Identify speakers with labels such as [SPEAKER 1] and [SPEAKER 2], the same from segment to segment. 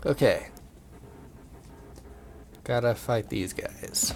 [SPEAKER 1] Okay. Gotta fight these guys.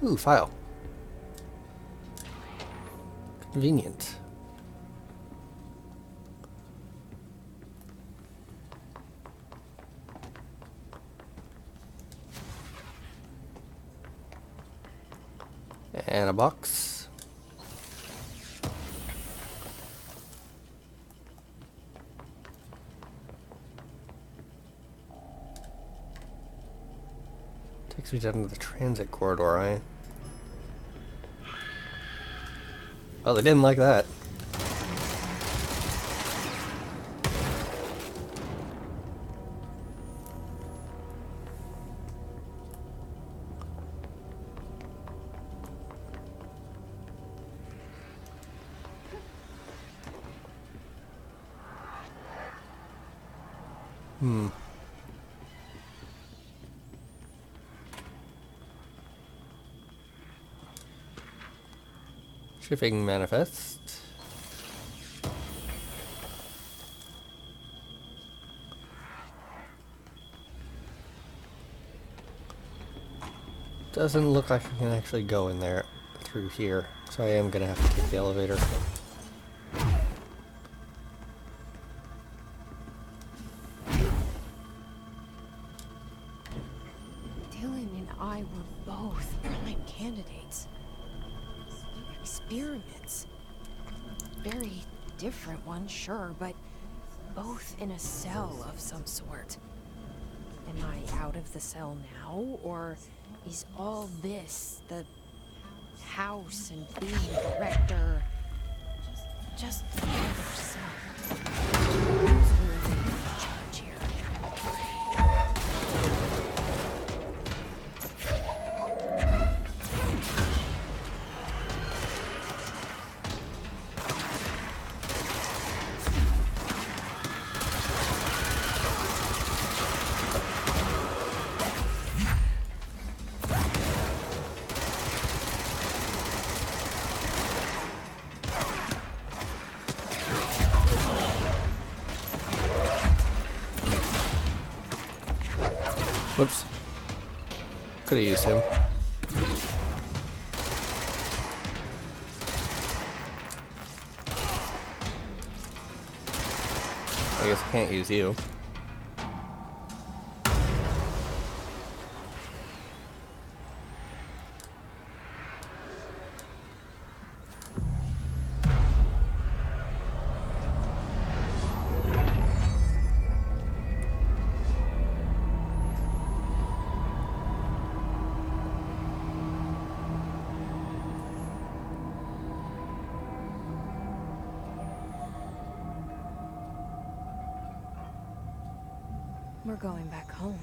[SPEAKER 1] Ooh, file. Convenient. And a box. Takes me down to the transit corridor, eh? Oh, they didn't like that. Shipping manifest. Doesn't look like I can actually go in there through here, so I am gonna have to take the elevator.
[SPEAKER 2] Dylan and I were both prime candidates. Experiments. Very different ones, sure, but both in a cell of some sort. Am I out of the cell now, or is all this, the house and being the rector, just another cell? Who's really in charge here?
[SPEAKER 1] Whoops. Could have used him. I guess I can't use you.
[SPEAKER 2] We're going back home.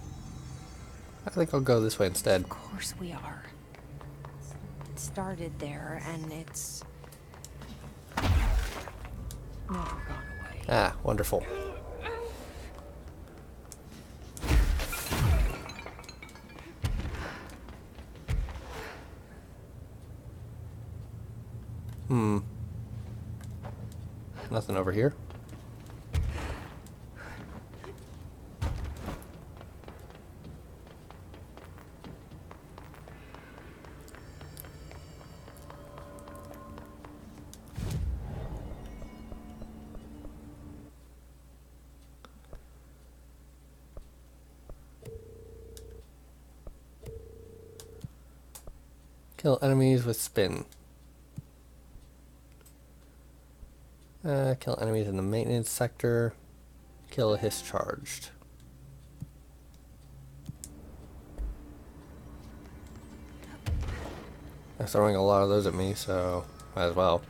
[SPEAKER 1] I think I'll go this way instead.
[SPEAKER 2] Of course we are. It started there, and it's never gone away.
[SPEAKER 1] Ah, wonderful. Nothing over here. Kill enemies with spin. Kill enemies in the maintenance sector. Kill a hiss charged. They're throwing a lot of those at me, so might as well.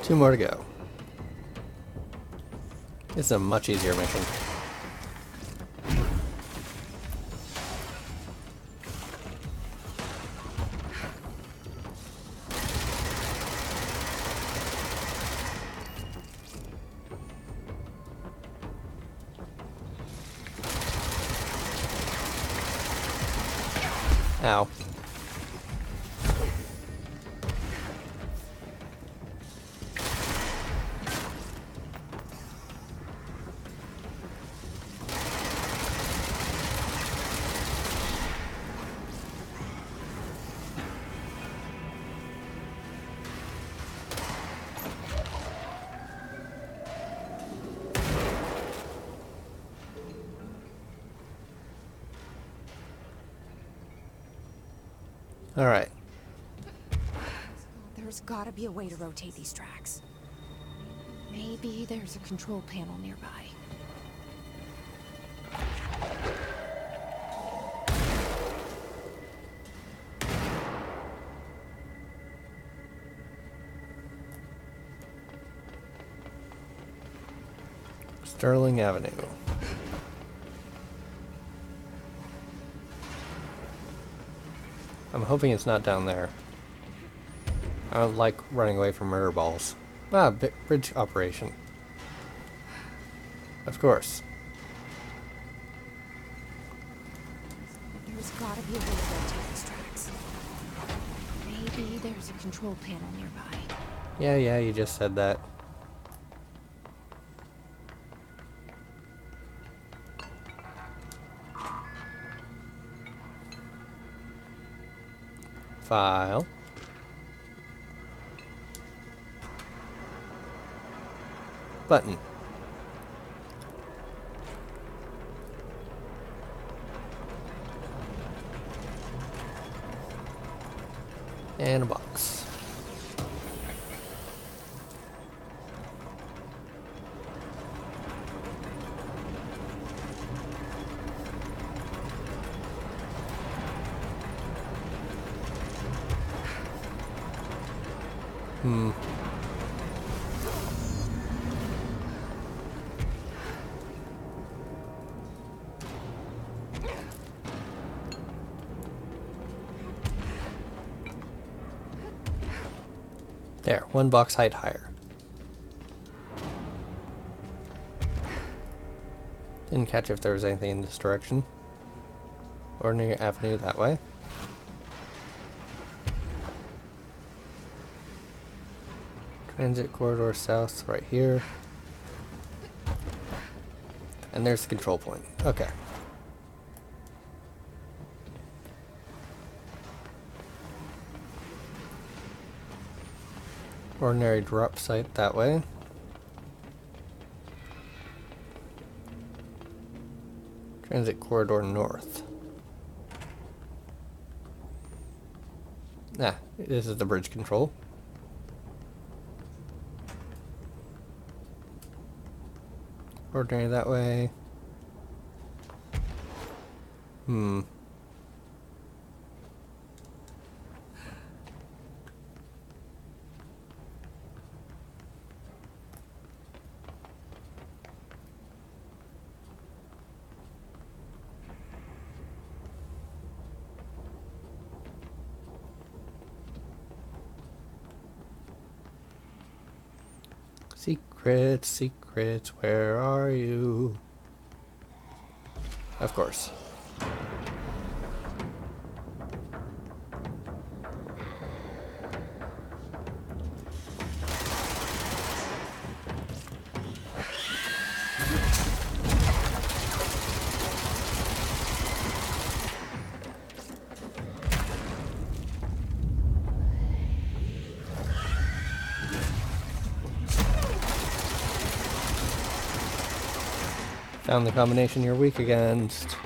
[SPEAKER 1] Two more to go. It's a much easier mission. Ow. Alright.
[SPEAKER 2] There's gotta be a way to rotate these tracks. Maybe there's a control panel nearby.
[SPEAKER 1] Sterling Avenue. I'm hoping it's not down there. I don't like running away from murder balls. Ah, bridge operation. Of course.
[SPEAKER 2] There's gotta be a way to rotate these tracks. Maybe there's a control panel nearby.
[SPEAKER 1] Yeah, you just said that. File. Button. And a box. There, one box height higher. Didn't catch if there was anything in this direction. Ordinary Avenue that way. Transit corridor south right here. And there's the control point. Okay. Ordinary drop site that way. Transit corridor north. Ah, this is the bridge control. Ordinary that way. Hmm. Secrets, secrets, where are you? Of course. Found the combination you're weak against.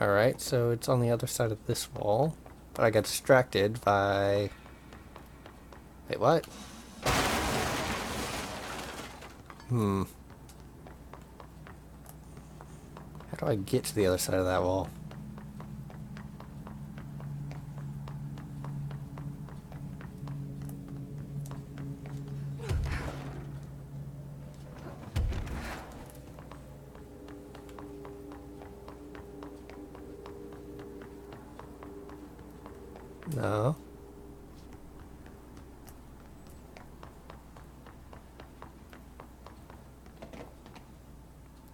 [SPEAKER 1] Alright, so it's on the other side of this wall. But I got distracted by... Wait, what? How do I get to the other side of that wall? No.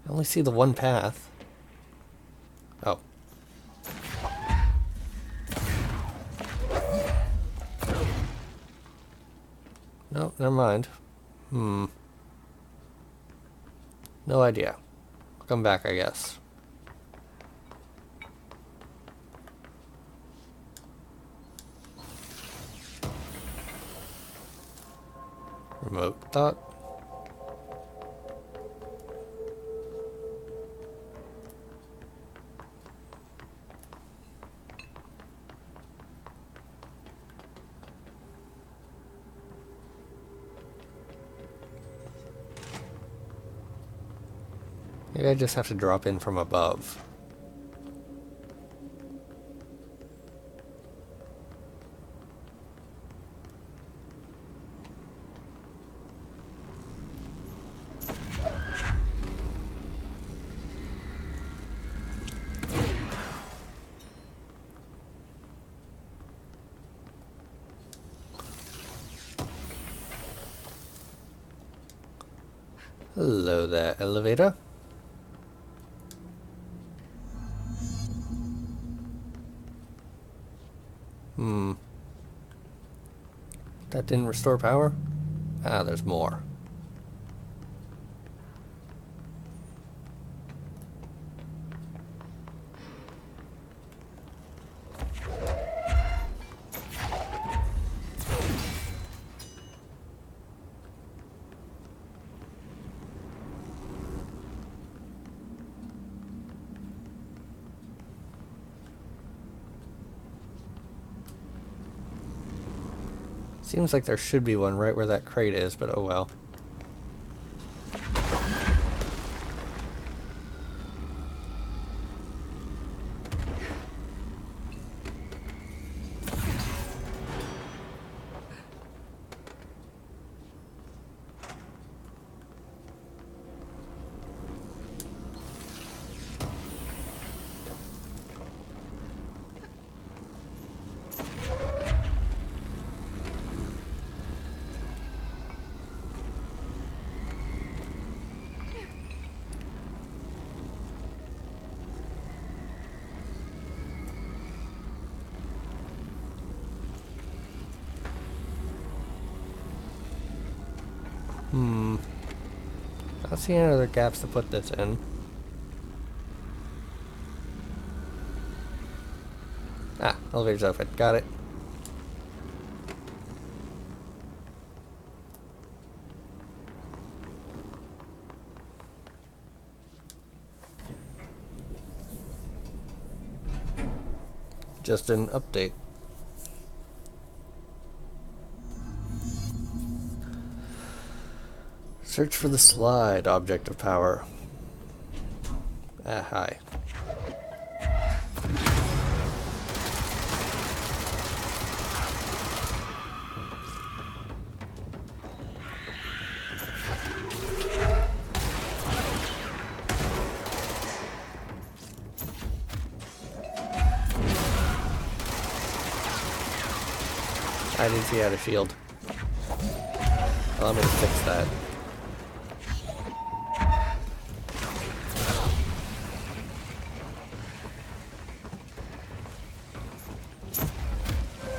[SPEAKER 1] I only see the one path. Oh. No, never mind. No idea. I'll come back, I guess. Remote thought. Maybe I just have to drop in from above. Hello there, elevator. That didn't restore power? Ah, there's more. Seems like there should be one right where that crate is, but oh well. I don't see any other gaps to put this in. Ah, elevator's open. Got it. just an update. Search for the slide object of power. Ah, hi. I didn't see how to shield. Allow me to fix that.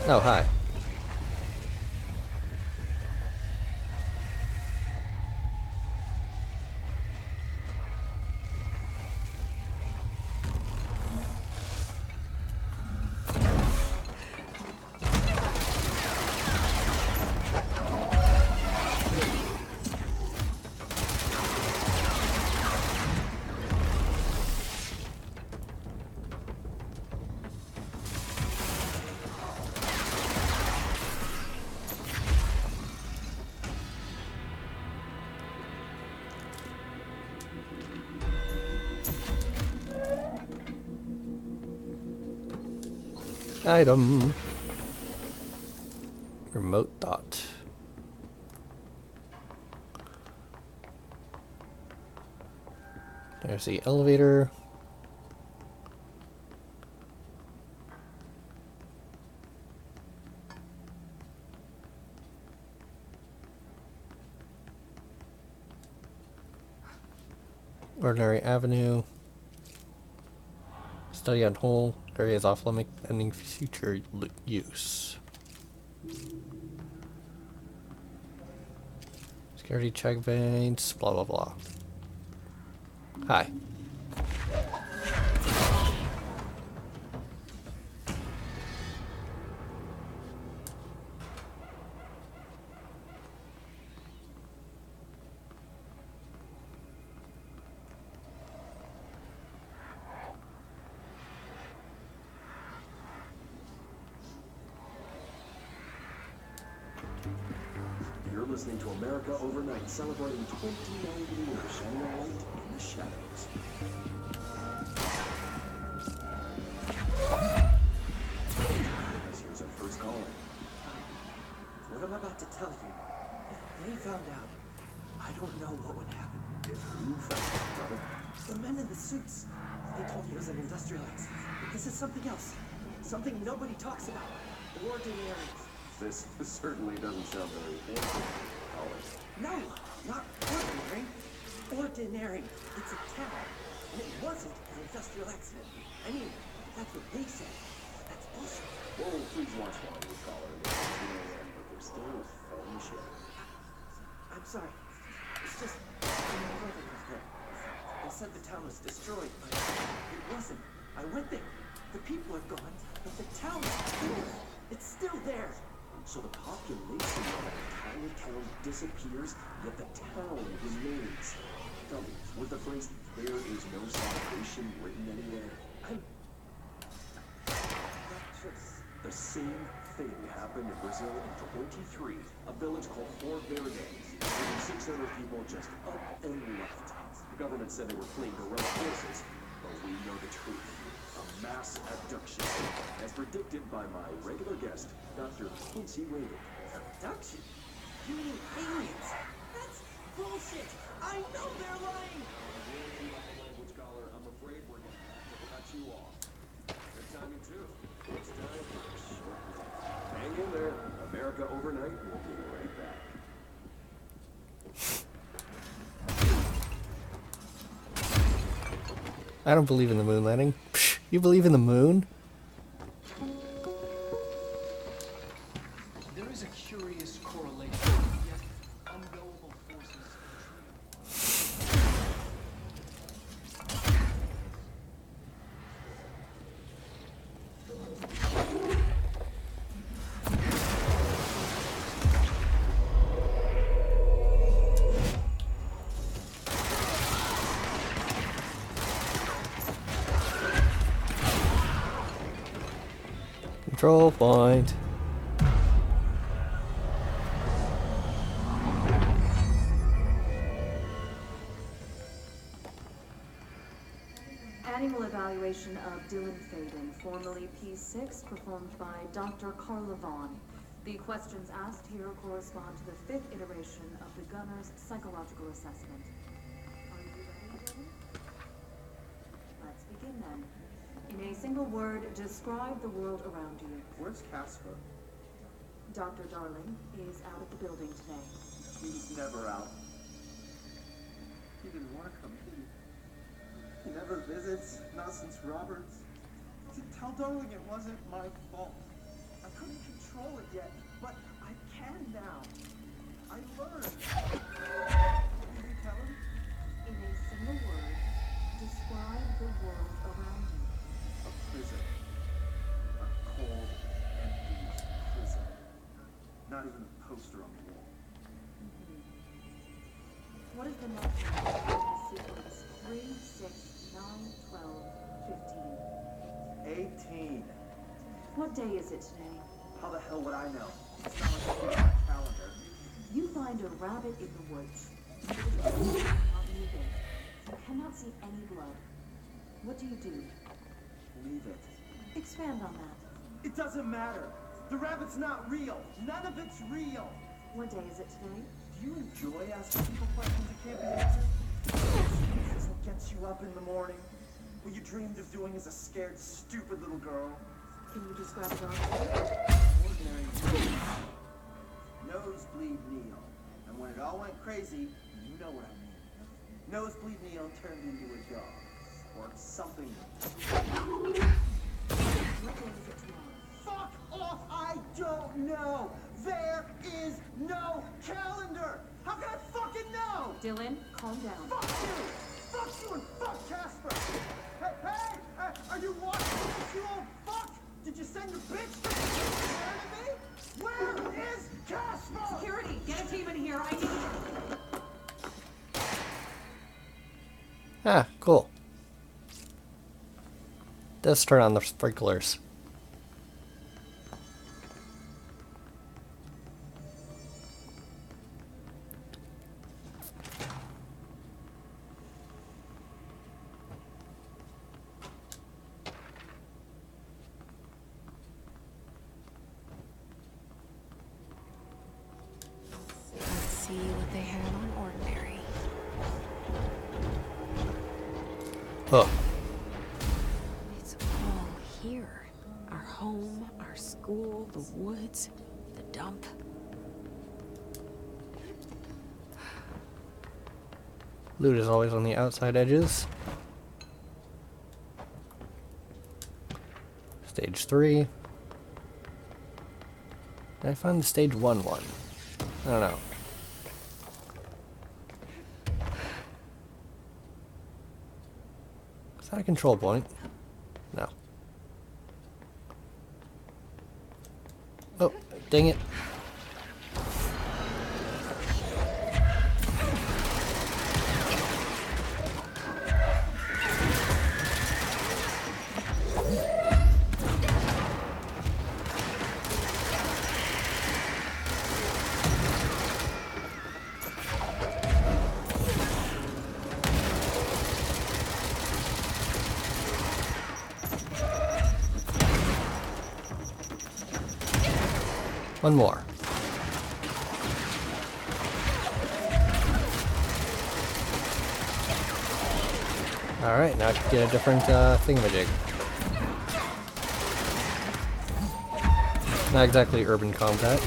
[SPEAKER 1] Oh, hi. Item. Remote dot. There's the elevator. Ordinary Avenue. Study on whole. Area is off limit pending future use. Security checkpoints, blah blah blah. Hi.
[SPEAKER 3] You're listening to America Overnight, celebrating 29 years shining a light in the shadows. Here's our first caller. What I'm about to tell you, if they found out, I don't know what would happen. If who found out, brother? The men in the suits. They told me it was an industrial accident. But this is something else. Something nobody talks about. Ordinary. This certainly doesn't sound very fancy, Colin. No, not ordinary. Ordinary. It's a town. And it wasn't an industrial accident. I mean, that's what they said. That's bullshit. Whoa, please watch Hollywood, Colin. But they're still fun shit. I'm sorry. It's just, my brother was there. They said the town was destroyed, but it wasn't. I went there. The people are gone, but the town is still. It's still there. So the population of a tiny town disappears, yet the town remains. Tell me, was the phrase, there is no salvation written anywhere? I'm not sure. The same thing happened in Brazil in 23, a village called Fort Verde. 600 people just up and left. The government said they were fleeing guerrilla forces, but we know the truth. A mass abduction, as predicted by my regular guest, Dr. Quincy Raven. Abduction? You mean aliens? That's bullshit! I know they're lying! Language scholar, I'm afraid we're gonna have to cut you off. Good timing too. It's time for a short break. Hang in there. America Overnight will be right back.
[SPEAKER 1] I don't believe in the moon landing. Psh, you believe in the moon?
[SPEAKER 4] There is a curious correlation, yet unknowable forces.
[SPEAKER 1] Control point.
[SPEAKER 5] Annual evaluation of Dylan Faden, formerly P6, performed by Dr. Carla Vaughn. The questions asked here correspond to the 5th iteration of the Gunner's psychological assessment. Are you ready, Dylan? Let's begin then. In a single word, describe the world around you.
[SPEAKER 3] Where's Casper?
[SPEAKER 5] Dr. Darling is out of the building today.
[SPEAKER 3] He's never out. He didn't want to come in. He never visits, not since Roberts. Tell Darling it wasn't my fault. I couldn't control it yet, but I can now. I learned. Did you tell him?
[SPEAKER 5] In a single word, describe the world around you.
[SPEAKER 3] A prison. A cold, empty prison. Not even a poster on the wall.
[SPEAKER 5] What is the next number in the sequence? 3, 6, 9, 12, 15.
[SPEAKER 3] 18.
[SPEAKER 5] What day is it today?
[SPEAKER 3] How the hell would I know? It's not like it's on my calendar.
[SPEAKER 5] You find a rabbit in the woods. You cannot see any blood. What do you do?
[SPEAKER 3] Leave it.
[SPEAKER 5] Expand on that.
[SPEAKER 3] It doesn't matter. The rabbit's not real. None of it's real.
[SPEAKER 5] What day is it today?
[SPEAKER 3] Do you enjoy asking people questions that can't be answered? It's what gets you up in the morning. What you dreamed of doing as a scared, stupid little girl.
[SPEAKER 5] Can you describe it on?
[SPEAKER 3] Ordinary Nosebleed Neil. And when it all went crazy, you know what I mean. Nosebleed Neil turned into a dog. Or something.
[SPEAKER 5] What day is it tomorrow?
[SPEAKER 3] Fuck off! I don't know! There is no calendar! How can I fucking know?
[SPEAKER 5] Dylan, calm down.
[SPEAKER 3] Fuck you! Fuck you and fuck Casper! Hey! Are you watching this, you old fuck? Did you send your bitch to me? Where is Casper?
[SPEAKER 5] Security, get a team in here. I need.
[SPEAKER 1] Ah, cool. Let's turn on the sprinklers.
[SPEAKER 2] Let's see what they have on ordinary.
[SPEAKER 1] Oh,
[SPEAKER 2] It's all here. Our home, our school, the woods, the dump.
[SPEAKER 1] loot is always on the outside edges. Stage 3. Did I find the stage 1 one? I don't know. Is that a control point? No. Oh, dang it. One more. Alright, now I can get a different thingamajig. Not exactly urban combat.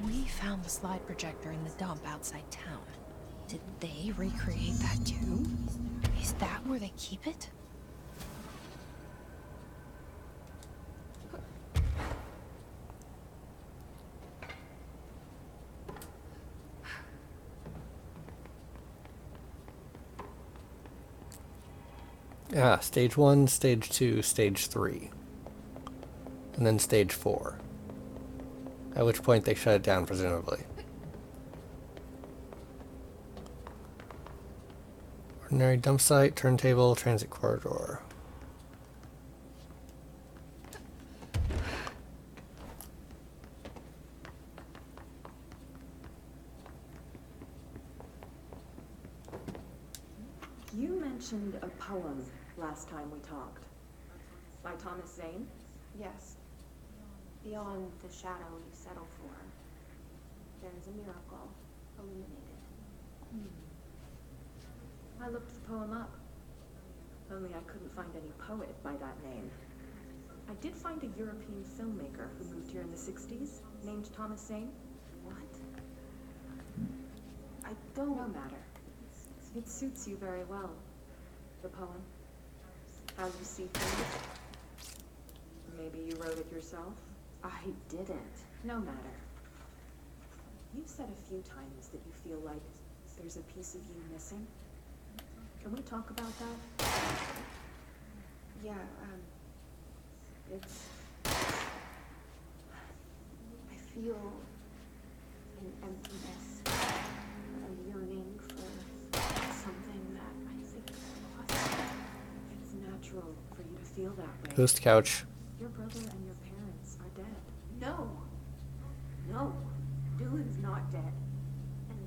[SPEAKER 2] We found the slide projector in the dump outside town. Did they recreate that too? Is that where they keep it?
[SPEAKER 1] Ah, stage 1, stage 2, stage 3. And then stage 4. At which point they shut it down, presumably. Ordinary dump site, turntable, transit corridor.
[SPEAKER 5] mentioned a poem last time we talked. By Thomas Zane?
[SPEAKER 2] Yes. Beyond the shadow you settle for, there is a miracle illuminated.
[SPEAKER 5] I looked the poem up. Only I couldn't find any poet by that name. I did find a European filmmaker who moved here in the 60s, named Thomas Zane.
[SPEAKER 2] What?
[SPEAKER 5] I don't no matter. It suits you very well. The poem. How you see things. Maybe you wrote it yourself? I didn't. No matter. You've said a few times that you feel like there's a piece of you missing. Can we talk about that?
[SPEAKER 2] Yeah, it's... I feel an emptiness, a yearning for something that I think is lost.
[SPEAKER 5] It's natural for you to feel that way.
[SPEAKER 1] Ghost couch.
[SPEAKER 5] Your brother and your parents are dead.
[SPEAKER 2] No! No! Dylan's not dead. And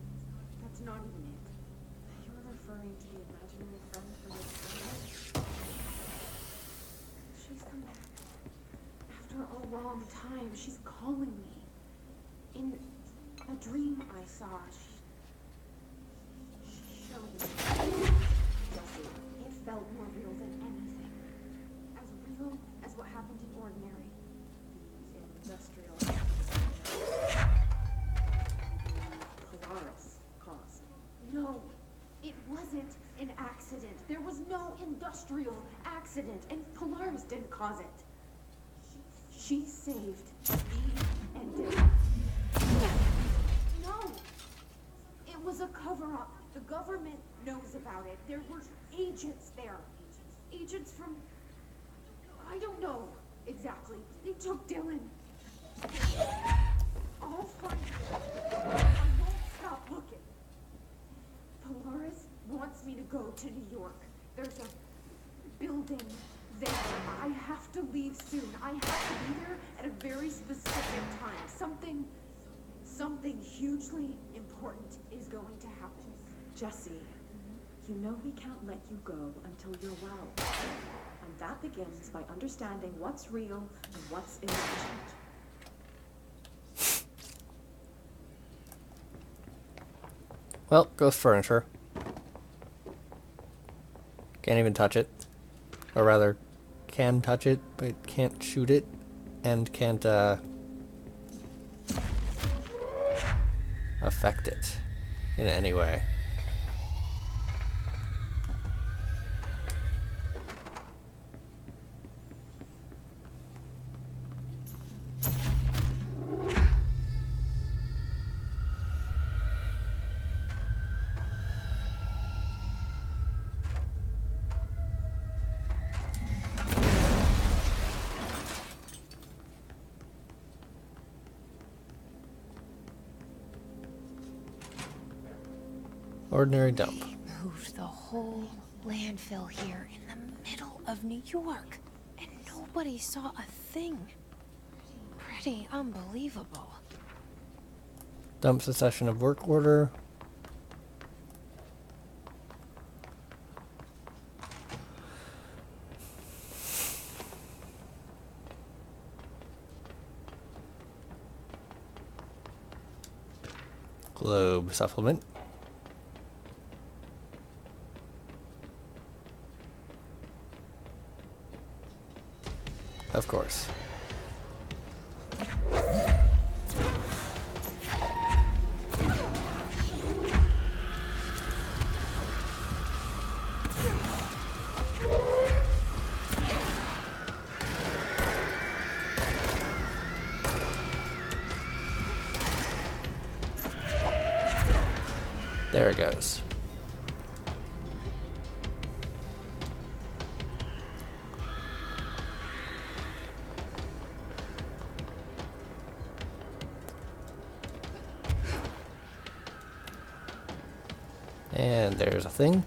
[SPEAKER 2] that's not even it.
[SPEAKER 5] You're referring to the imaginary friend from your childhood?
[SPEAKER 2] She's come back. After a long time, she's calling me. In a dream I saw, she showed me. Jesse, it felt more real than anything. As real as what happened in Ordinary.
[SPEAKER 5] The industrial Polaris caused.
[SPEAKER 2] No, it wasn't an accident. There was no industrial accident, and Polaris didn't cause it. She saved me and Dylan. No! It was a cover-up. The government knows about it. There were agents there. Agents from... I don't know exactly. They took Dylan. I'll find him. I won't stop looking. Polaris wants me to go to New York. There's a building there. I have to leave soon. I have to be there at a very specific time. Something hugely important is going to happen.
[SPEAKER 5] Jesse, you know we can't let you go until you're well. And that begins by understanding what's real and what's imagined.
[SPEAKER 1] Well, ghost furniture. Can't even touch it. Or rather, can touch it, but can't shoot it. And can't, affect it in any way. Ordinary dump.
[SPEAKER 2] Moved the whole landfill here in the middle of New York, and nobody saw a thing. Pretty unbelievable.
[SPEAKER 1] Dump succession of work order. Globe supplement. Of course. There it goes. And there's a thing.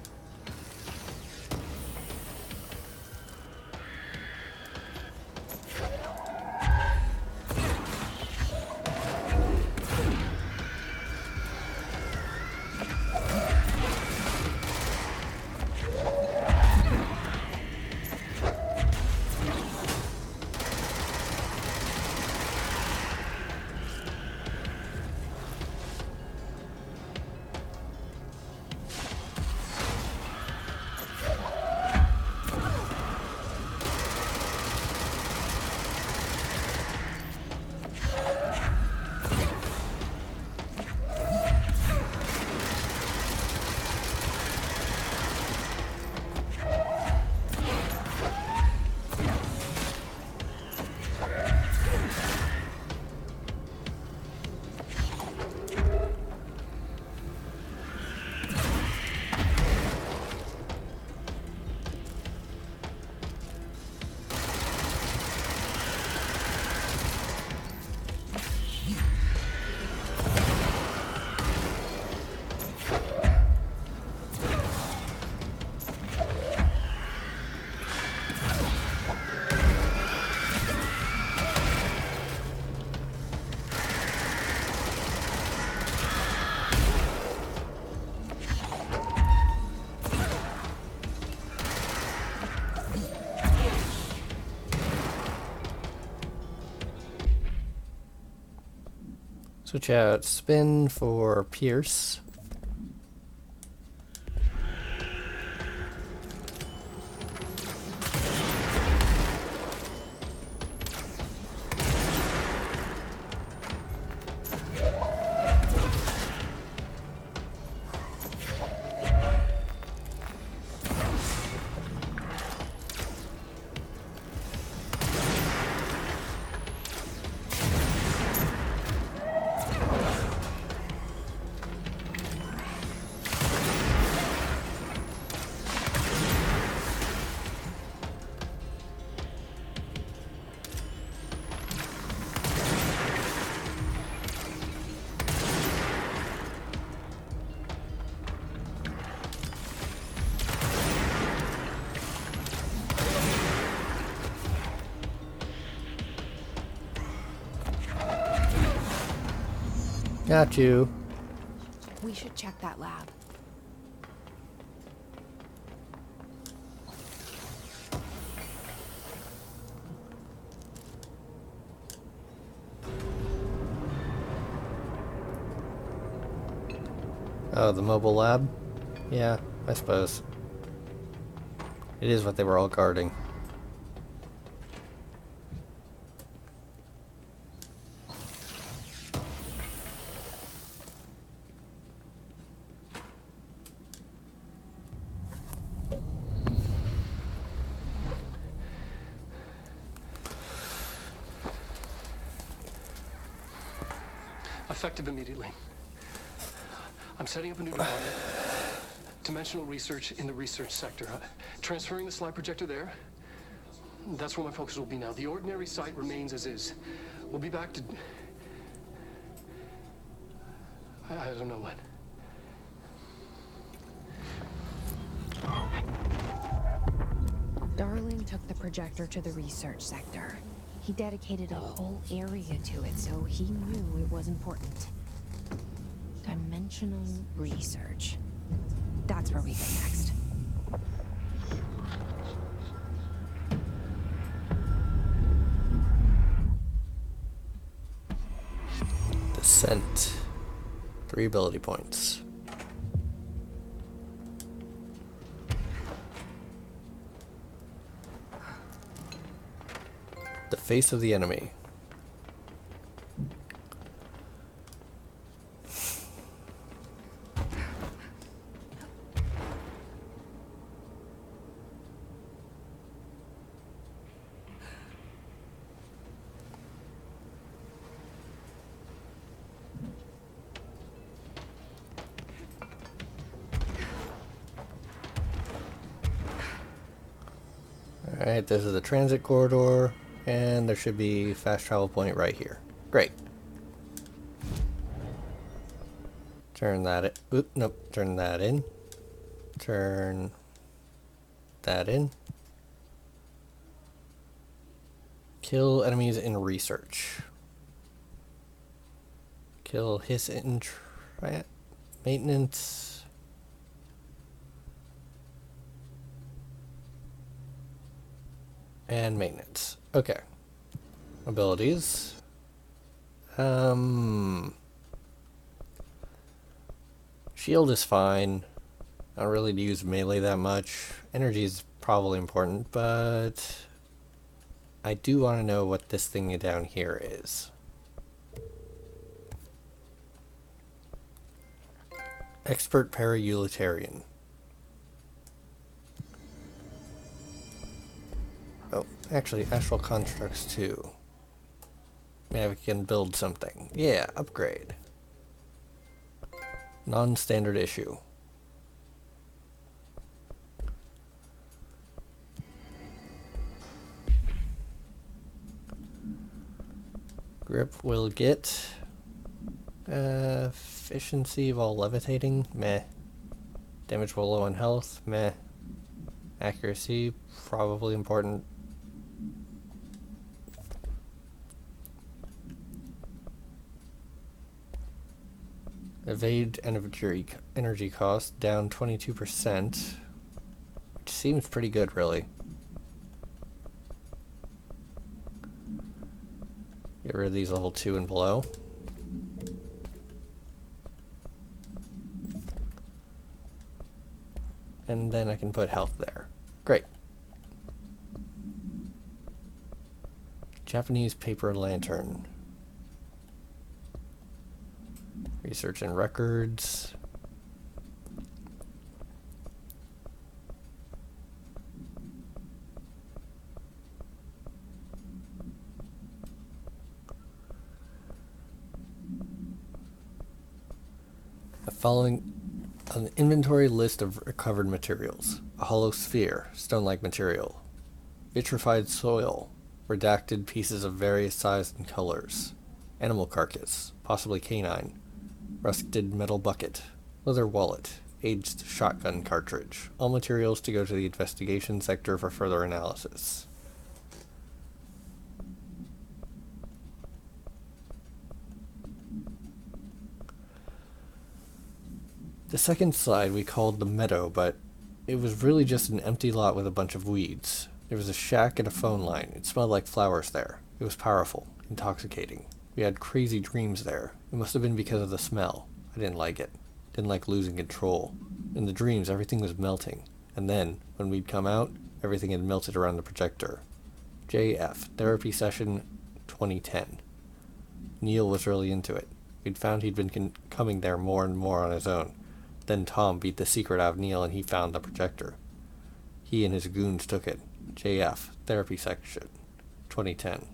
[SPEAKER 1] Switch out spin for Pierce. Got you.
[SPEAKER 2] We should check that lab.
[SPEAKER 1] Oh, the mobile lab? Yeah, I suppose. It is what they were all guarding.
[SPEAKER 4] Effective immediately. I'm setting up a new department. Dimensional research in the research sector. Transferring the slide projector there. That's where my focus will be now. The ordinary site remains as is. We'll be back to... I don't know when.
[SPEAKER 2] Darling took the projector to the research sector. He dedicated a whole area to it, so he knew it was important. Dimensional research. That's where we go next.
[SPEAKER 1] Descent. 3 ability points. The face of the enemy. Alright, this is the transit corridor, and there should be fast travel point right here. Great. Turn that in. Oop, nope, turn that in. Turn that in. Kill enemies in research. Kill hiss in maintenance. And maintenance. Okay. Abilities. Shield is fine. I don't really use melee that much. Energy is probably important, but I do want to know what this thing down here is. Expert Para-Utilitarian. Oh, actually, Astral Constructs too. Maybe we can build something. Yeah, upgrade. Non-standard issue. Grip will get efficiency while levitating, meh. Damage while low on health, meh. Accuracy, probably important. Evade energy cost down 22%, which seems pretty good, really. Get rid of these level 2 and below. and then I can put health there. Great. Japanese paper lantern. Research and records. Following an inventory list of recovered materials: a hollow sphere, stone-like material, vitrified soil, redacted pieces of various sizes and colors, animal carcass, possibly canine, rusted metal bucket, leather wallet, aged shotgun cartridge, all materials to go to the investigation sector for further analysis. The second slide we called the meadow, but it was really just an empty lot with a bunch of weeds. There was a shack and a phone line. It smelled like flowers there. It was powerful, intoxicating. We had crazy dreams there. It must have been because of the smell. I didn't like it. Didn't like losing control. In the dreams, everything was melting. And then, when we'd come out, everything had melted around the projector. JF, Therapy Session 2010. Neil was really into it. We'd found he'd been coming there more and more on his own. Then Tom beat the secret out of Neil and he found the projector. He and his goons took it. JF, Therapy Section, 2010.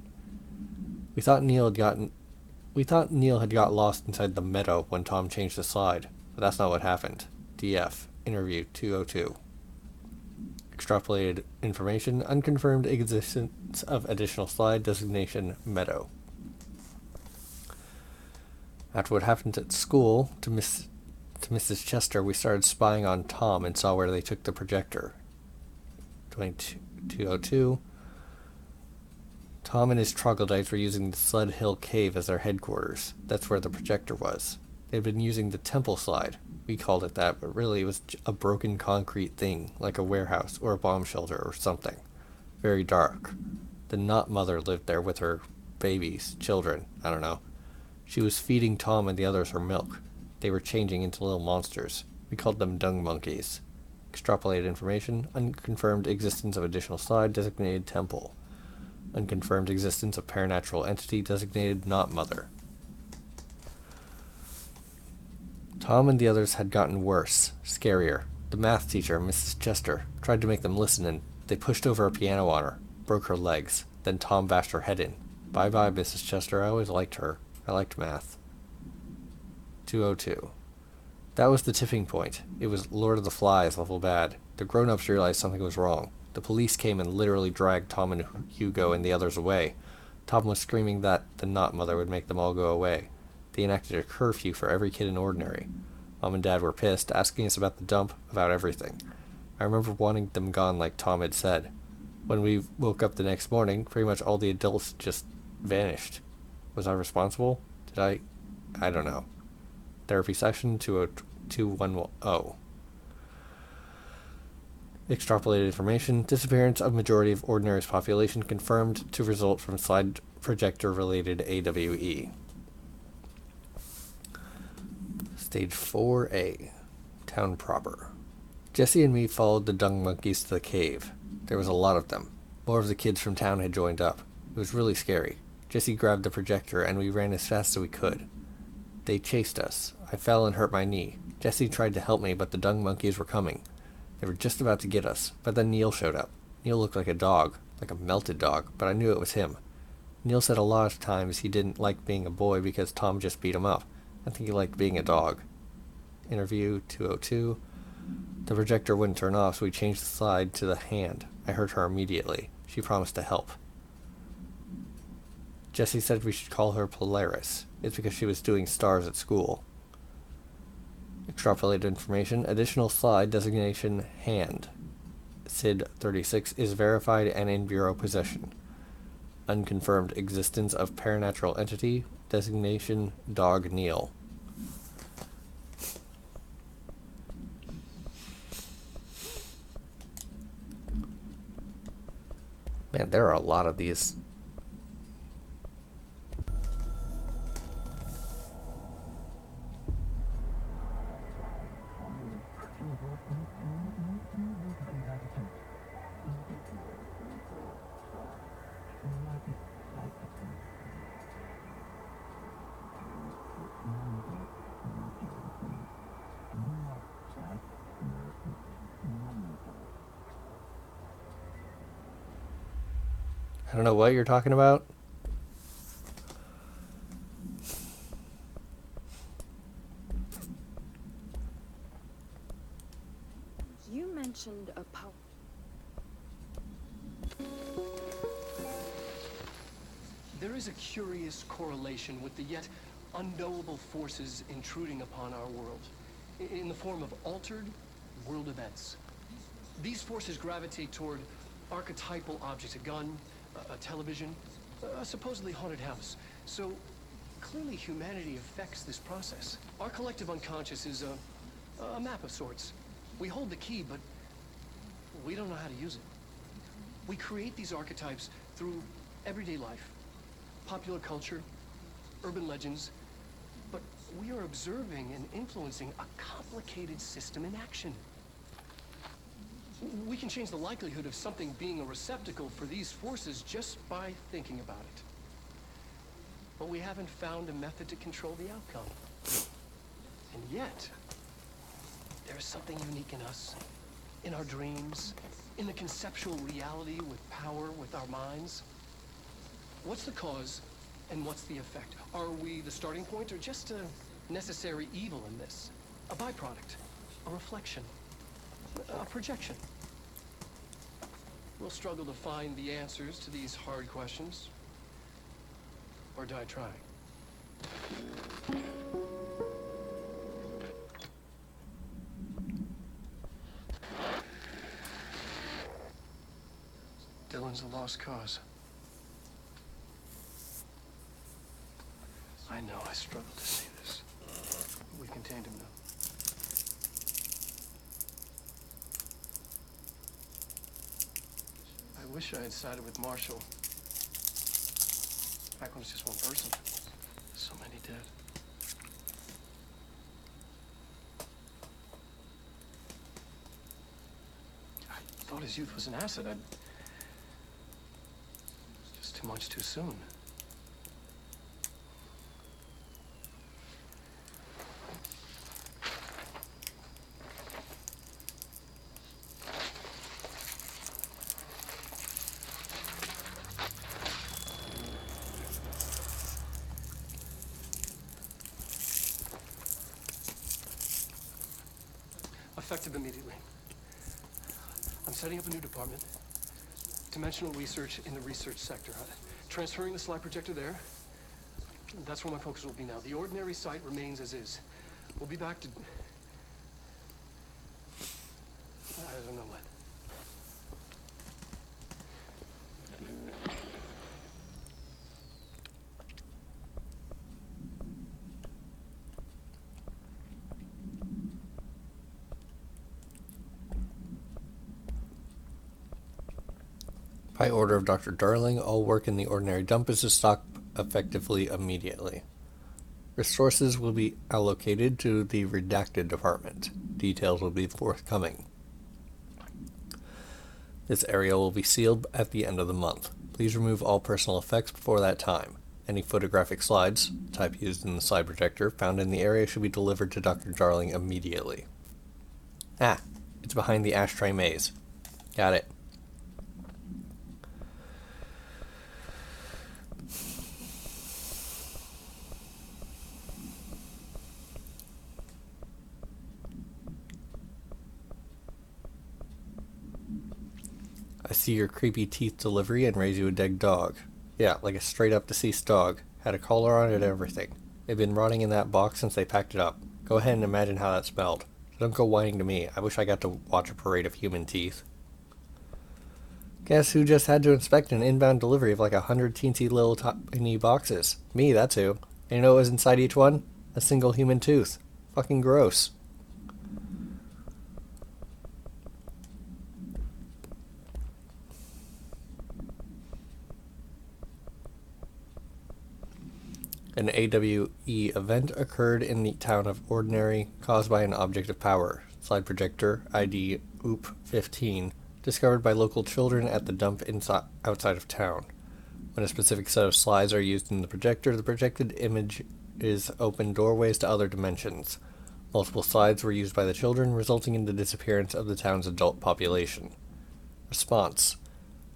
[SPEAKER 1] We thought Neil had got lost inside the meadow when Tom changed the slide, but that's not what happened. DF, Interview 202. Extrapolated information, unconfirmed existence of additional slide, designation meadow. After what happened at school to Mrs. Chester, we started spying on Tom and saw where they took the projector. 2202. Tom and his troglodytes were using the Sled Hill Cave as their headquarters. That's where the projector was. They'd been using the temple slide. We called it that, but really it was a broken concrete thing, like a warehouse or a bomb shelter or something. Very dark. The Not Mother lived there with her babies, children, I don't know. She was feeding Tom and the others her milk. They were changing into little monsters. We called them dung monkeys. Extrapolated information, unconfirmed existence of additional slide, designated temple. Unconfirmed existence of paranatural entity, designated Not Mother. Tom and the others had gotten worse, scarier. The math teacher, Mrs. Chester, tried to make them listen and they pushed over a piano on her, broke her legs. Then Tom bashed her head in. Bye-bye, Mrs. Chester. I always liked her. I liked math. 202. That was the tipping point. It was Lord of the Flies level bad. The grown-ups realized something was wrong. The police came and literally dragged Tom and Hugo and the others away. Tom was screaming that the Not Mother would make them all go away. They enacted a curfew for every kid in Ordinary. Mom and Dad were pissed, asking us about the dump, about everything. I remember wanting them gone like Tom had said. When we woke up the next morning, pretty much all the adults just vanished. Was I responsible? Did I don't know. Therapy Session 20210. Extrapolated information, disappearance of majority of Ordinary's population confirmed to result from slide projector related AWE. Stage 4A. Town proper. Jesse and me followed the dung monkeys to the cave. There was a lot of them. More of the kids from town had joined up. It was really scary. Jesse grabbed the projector and we ran as fast as we could. They chased us. I fell and hurt my knee. Jesse tried to help me, but the dung monkeys were coming. They were just about to get us, but then Neil showed up. Neil looked like a dog, like a melted dog, but I knew it was him. Neil said a lot of times he didn't like being a boy because Tom just beat him up. I think he liked being a dog. Interview 202. The projector wouldn't turn off, so we changed the slide to the hand. I heard her immediately. She promised to help. Jesse said we should call her Polaris. It's because she was doing stars at school. Extrapolated information. Additional slide designation hand. SID 36 is verified and in Bureau possession. Unconfirmed existence of paranatural entity. Designation Dog Neil. Man, there are a lot of these. I don't know what you're talking about.
[SPEAKER 6] You mentioned a power.
[SPEAKER 4] There is a curious correlation with the yet unknowable forces intruding upon our world, in the form of altered world events. These forces gravitate toward archetypal objects, a gun, a television, a supposedly haunted house. So clearly humanity affects this process. Our collective unconscious is a map of sorts. We hold the key, but we don't know how to use it. We create these archetypes through everyday life, popular culture, urban legends, but we are observing and influencing a complicated system in action. We can change the likelihood of something being a receptacle for these forces just by thinking about it. But we haven't found a method to control the outcome. And yet, there is something unique in us, in our dreams, in the conceptual reality with power with our minds. What's the cause and what's the effect? Are we the starting point or just a necessary evil in this? A byproduct, a reflection, a projection? We'll struggle to find the answers to these hard questions, or die trying. Dylan's a lost cause. I know, I struggle to see this. We contained him now. I wish I had sided with Marshall. Back when it was just one person. So many dead. I thought his youth was an asset. Just too much too soon. Effective immediately. I'm setting up a new department. Dimensional research in the research sector. Transferring the slide projector there. That's where my focus will be now. The ordinary site remains as is. We'll be back to... I don't know when.
[SPEAKER 1] By order of Dr. Darling, all work in the ordinary dump is to stop effectively immediately. Resources will be allocated to the redacted department. Details will be forthcoming. This area will be sealed at the end of the month. Please remove all personal effects before that time. Any photographic slides, type used in the slide projector, found in the area should be delivered to Dr. Darling immediately. Ah, it's behind the ashtray maze. Got it. I see your creepy teeth delivery and raise you a dead dog. Yeah, like a straight up deceased dog. Had a collar on it and everything. It'd been rotting in that box since they packed it up. Go ahead and imagine how that smelled. Don't go whining to me. I wish I got to watch a parade of human teeth. Guess who just had to inspect an inbound delivery of like 100 teensy little tiny boxes? Me, that's who. And you know what was inside each one? A single human tooth. Fucking gross. An AWE event occurred in the town of Ordinary, caused by an object of power. Slide projector, ID OOP-15, discovered by local children at the dump outside of town. When a specific set of slides are used in the projected image is open doorways to other dimensions. Multiple slides were used by the children, resulting in the disappearance of the town's adult population. Response.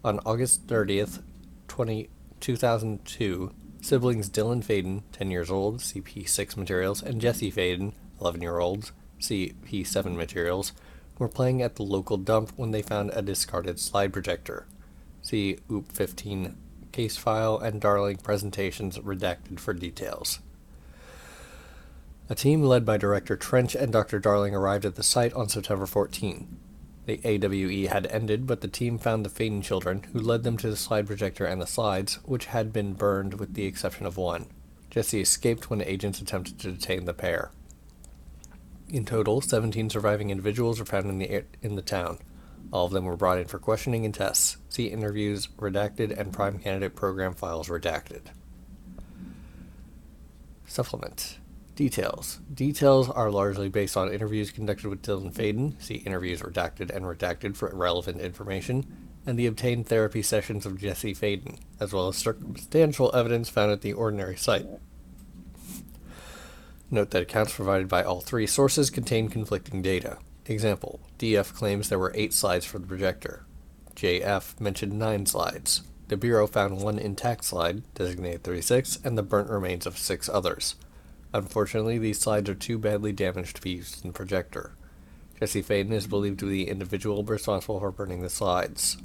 [SPEAKER 1] On August 30th, 2002, siblings Dylan Faden, 10 years old, CP6 materials, and Jesse Faden, 11-year-olds, CP7 materials, were playing at the local dump when they found a discarded slide projector. See OOP15 case file and Darling presentations redacted for details. A team led by Director Trench and Dr. Darling arrived at the site on September 14. The AWE had ended, but the team found the Faden children, who led them to the slide projector and the slides, which had been burned with the exception of one. Jesse escaped when agents attempted to detain the pair. In total, 17 surviving individuals were found in the town. All of them were brought in for questioning and tests. See interviews redacted and prime candidate program files redacted. Supplement. Details. Details are largely based on interviews conducted with Dylan Faden, see interviews redacted and redacted for relevant information, and the obtained therapy sessions of Jesse Faden, as well as circumstantial evidence found at the ordinary site. Note that accounts provided by all three sources contain conflicting data. Example, DF claims there were 8 slides for the projector. JF mentioned 9 slides. The Bureau found one intact slide, designated 36, and the burnt remains of 6 others. Unfortunately, these slides are too badly damaged to be used in the projector. Jesse Faden is believed to be the individual responsible for burning the slides.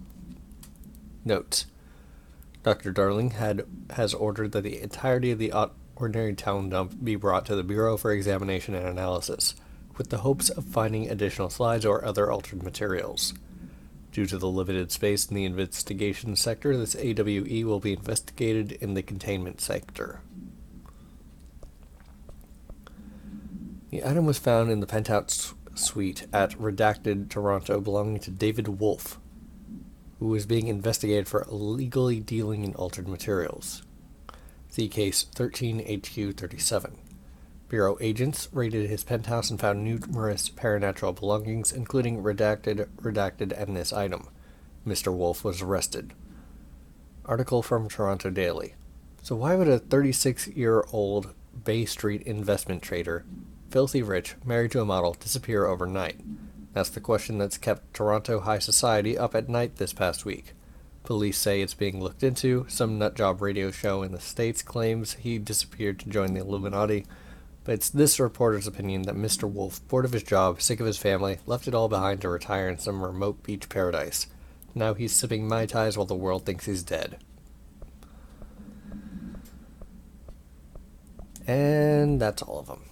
[SPEAKER 1] Note: Dr. Darling has ordered that the entirety of the ordinary town dump be brought to the Bureau for examination and analysis, with the hopes of finding additional slides or other altered materials. Due to the limited space in the investigation sector, this AWE will be investigated in the containment sector. The item was found in the penthouse suite at Redacted, Toronto, belonging to David Wolf, who was being investigated for illegally dealing in altered materials. See case 13HQ37. Bureau agents raided his penthouse and found numerous paranatural belongings, including redacted, and this item. Mr. Wolf was arrested. Article from Toronto Daily. So why would a 36-year-old Bay Street investment trader, filthy rich, married to a model, disappear overnight? That's the question that's kept Toronto high society up at night this past week. Police say it's being looked into. Some nutjob radio show in the States claims he disappeared to join the Illuminati. But it's this reporter's opinion that Mr. Wolf, bored of his job, sick of his family, left it all behind to retire in some remote beach paradise. Now he's sipping Mai Tais while the world thinks he's dead. And that's all of them.